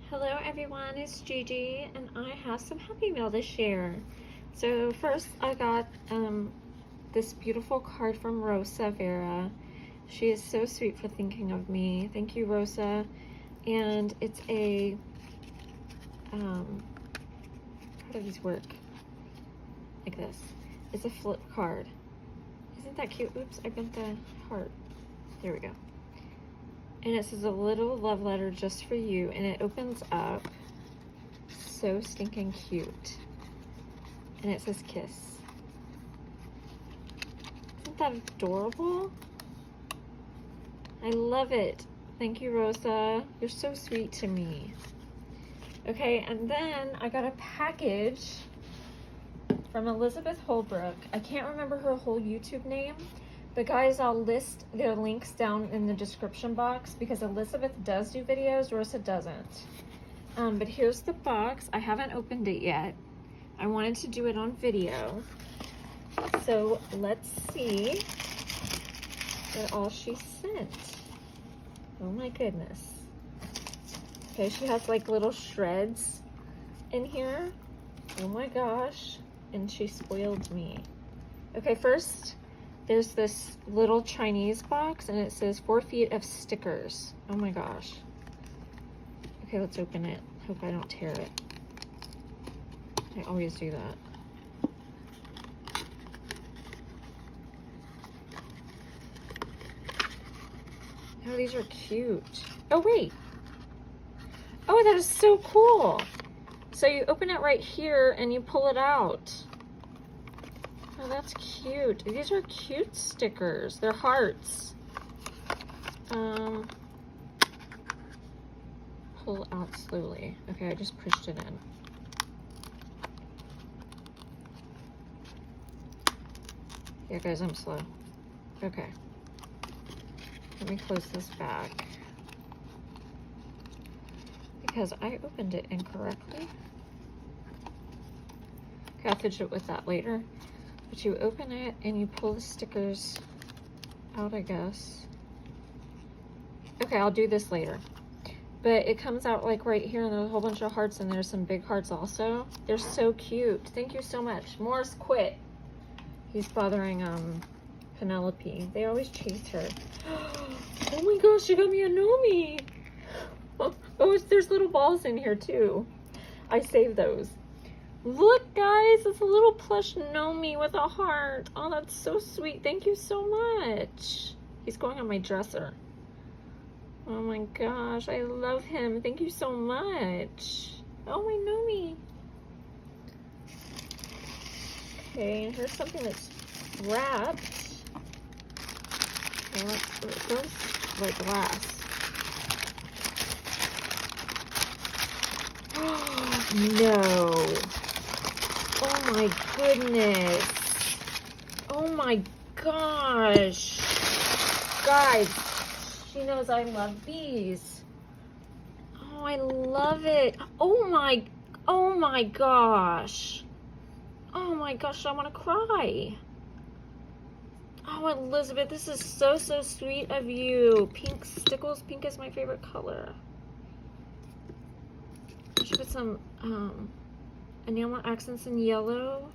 Hello everyone, it's Gigi and I have some happy mail to share. So first I got this beautiful card from Rosa Vera. She is so sweet for thinking of me. Thank you, Rosa. And it's a, how do these work? Like this. It's a flip card. Isn't that cute? Oops, I bent the heart. There we go. And it says a little love letter just for you, and it opens up. So stinking cute. And it says kiss. Isn't that adorable? I love it. Thank you, Rosa. You're so sweet to me. Okay, and then I got a package from Elizabeth Holbrook. I can't remember her whole YouTube name. But guys, I'll list their links down in the description box because Elizabeth does do videos, Rosa doesn't. But here's the box. I haven't opened it yet. I wanted to do it on video. So let's see what all she sent. Oh my goodness. Okay, she has like little shreds in here. Oh my gosh. And she spoiled me. Okay, first, there's this little Chinese box and it says 4 feet of stickers. Oh my gosh. Okay, let's open it. Hope I don't tear it. I always do that. Oh, these are cute. Oh, wait. Oh, that is so cool. So you open it right here and you pull it out. Oh, that's cute. These are cute stickers. They're hearts. Pull out slowly. Okay, I just pushed it in. Yeah, guys, I'm slow. Okay. Let me close this back. Because I opened it incorrectly. Okay, I'll fidget with that later. But you open it and you pull the stickers out, I guess. Okay, I'll do this later. But it comes out like right here and there's a whole bunch of hearts and there's some big hearts also. They're so cute. Thank you so much. Morris quit. He's bothering Penelope. They always chase her. Oh my gosh, she got me a Nomi. Oh, there's little balls in here too. I saved those. Look, guys, it's a little plush Nomi with a heart. Oh, that's so sweet. Thank you so much. He's going on my dresser. Oh my gosh, I love him. Thank you so much. Oh, my Nomi. Okay, and here's something that's wrapped. Okay, it goes like glass. No. Oh my goodness. Oh my gosh. Guys, she knows I love bees. Oh, I love it. Oh my gosh. Oh my gosh, I want to cry. Oh, Elizabeth, this is so sweet of you. Pink stickles. Pink is my favorite color. I should put some enamel accents in yellow.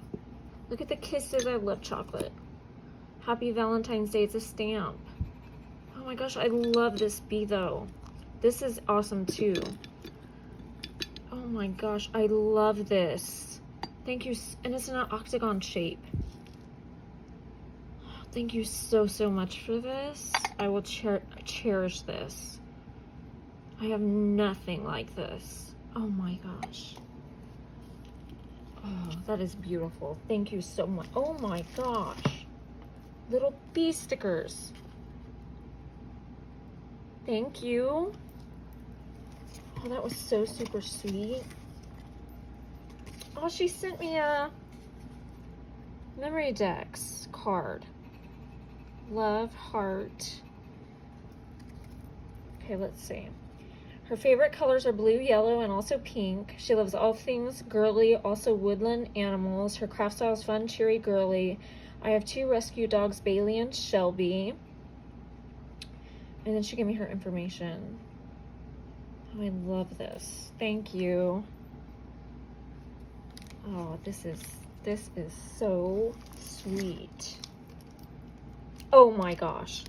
Look at the kisses. I love chocolate. Happy Valentine's Day. It's a stamp. Oh my gosh, I love this bee though. This is awesome too. Oh my gosh, I love this. Thank you. And it's in an octagon shape. Thank you so much for this. I will cherish this. I have nothing like this. Oh my gosh. Oh, that is beautiful. Thank you so much. Oh my gosh. Little bee stickers. Thank you. Oh, that was so super sweet. Oh, she sent me a memory decks card. Love, heart. Okay, let's see. Her favorite colors are blue, yellow, and also pink. She loves all things girly, also woodland animals. Her craft style is fun, cheery, girly. I have 2 rescue dogs, Bailey and Shelby. And then she gave me her information. Oh, I love this. Thank you. Oh, this is so sweet. Oh my gosh.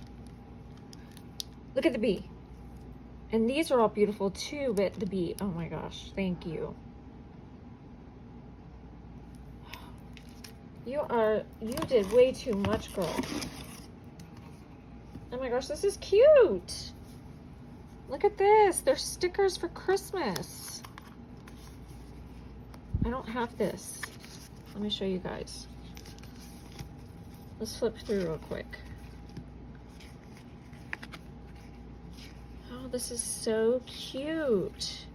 Look at the bee. And these are all beautiful too, but the bee, oh my gosh, thank you. You did way too much, girl. Oh my gosh, this is cute. Look at this. They're stickers for Christmas. I don't have this. Let me show you guys. Let's flip through real quick. Oh, this is so cute.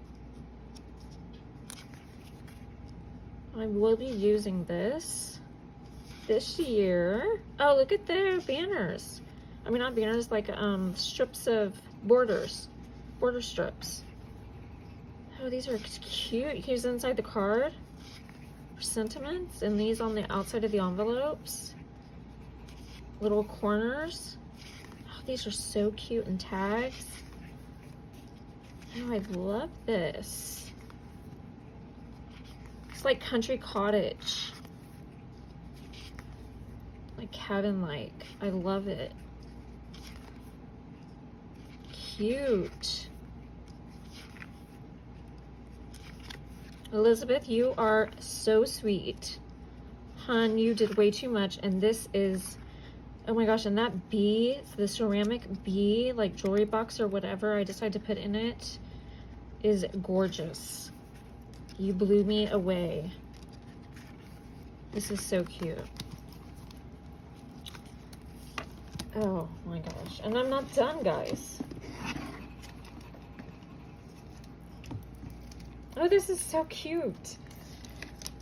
I will be using this year. Oh, look at their banners. I mean, not banners, like strips of borders. Border strips. Oh, these are cute. Here's inside the card for sentiments, and these on the outside of the envelopes. Little corners. Oh, these are so cute, and tags. Oh, I love this. It's like country cottage. Like cabin-like. I love it. Cute. Elizabeth, you are so sweet. Hun, you did way too much. And this is, oh my gosh, and that bee, the ceramic bee, like jewelry box or whatever I decided to put in it, is gorgeous. You blew me away. This is so cute. Oh my gosh. And I'm not done, guys. Oh, this is so cute.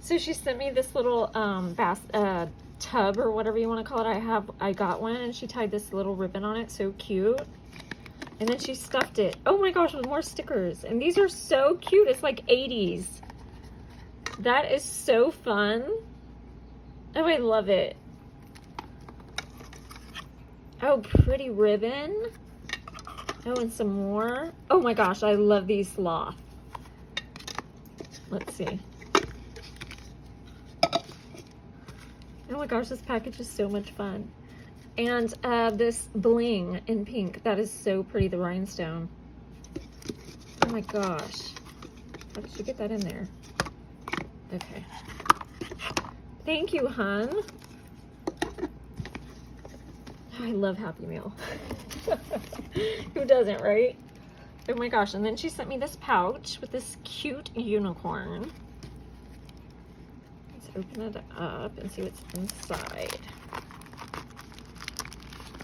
So she sent me this little tub or whatever you want to call it. I got one, and she tied this little ribbon on it. So cute. And then she stuffed it. Oh my gosh, with more stickers. And these are so cute. It's like 80s. That is so fun. Oh, I love it. Oh, pretty ribbon. Oh, and some more. Oh my gosh, I love these sloth. Let's see. Oh my gosh, this package is so much fun. And this bling in pink. That is so pretty, the rhinestone. Oh my gosh. How did you get that in there? Okay. Thank you, hun. I love Happy Meal. Who doesn't, right? Oh my gosh, and then she sent me this pouch with this cute unicorn. Let's open it up and see what's inside.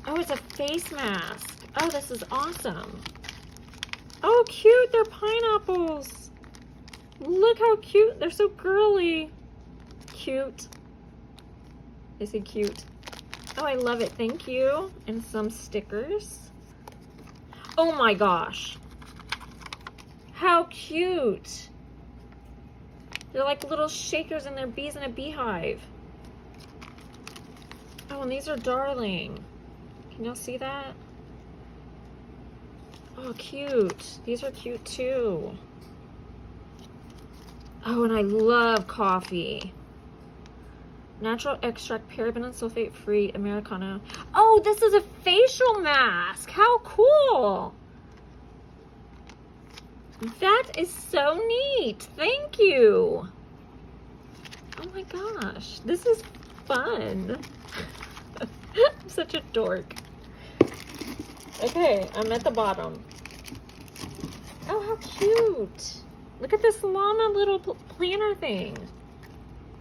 Oh, it's a face mask. Oh, this is awesome. Oh, cute, they're pineapples. Look how cute, they're so girly. Cute. I say cute. Oh, I love it, thank you. And some stickers. Oh my gosh. How cute. They're like little shakers, and they're bees in a beehive. Oh, and these are darling. Can y'all see that? Oh, cute. These are cute too. Oh, and I love coffee. Natural extract, paraben and sulfate free Americano. Oh, this is a facial mask. How cool. That is so neat. Thank you. Oh my gosh. This is fun. I'm such a dork. Okay, I'm at the bottom. Oh, how cute. Look at this llama little planner thing.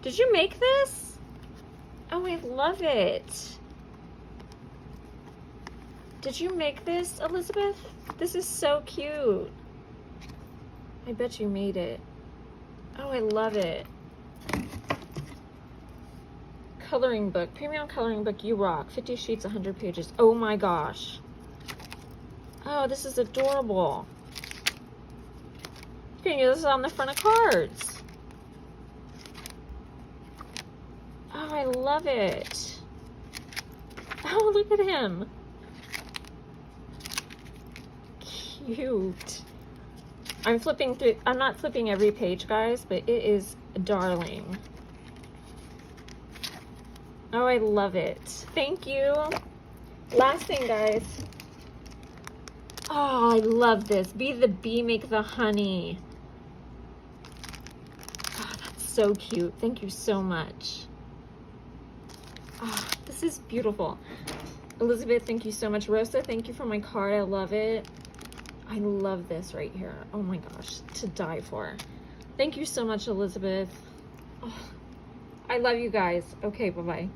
Did you make this? Oh, I love it. Did you make this, Elizabeth? This is so cute. I bet you made it. Oh, I love it. Coloring book. Premium coloring book, you rock. 50 sheets, 100 pages. Oh my gosh. Oh, this is adorable. You can use this on the front of cards. Oh, I love it. Oh, look at him. Cute. I'm flipping through, I'm not flipping every page, guys, but it is darling. Oh, I love it. Thank you. Last thing, guys. Oh, I love this. Be the bee, make the honey. Oh, that's so cute. Thank you so much. Oh, this is beautiful. Elizabeth, thank you so much. Rosa, thank you for my card. I love it. I love this right here. Oh my gosh, to die for. Thank you so much, Elizabeth. Oh, I love you guys. Okay, bye-bye.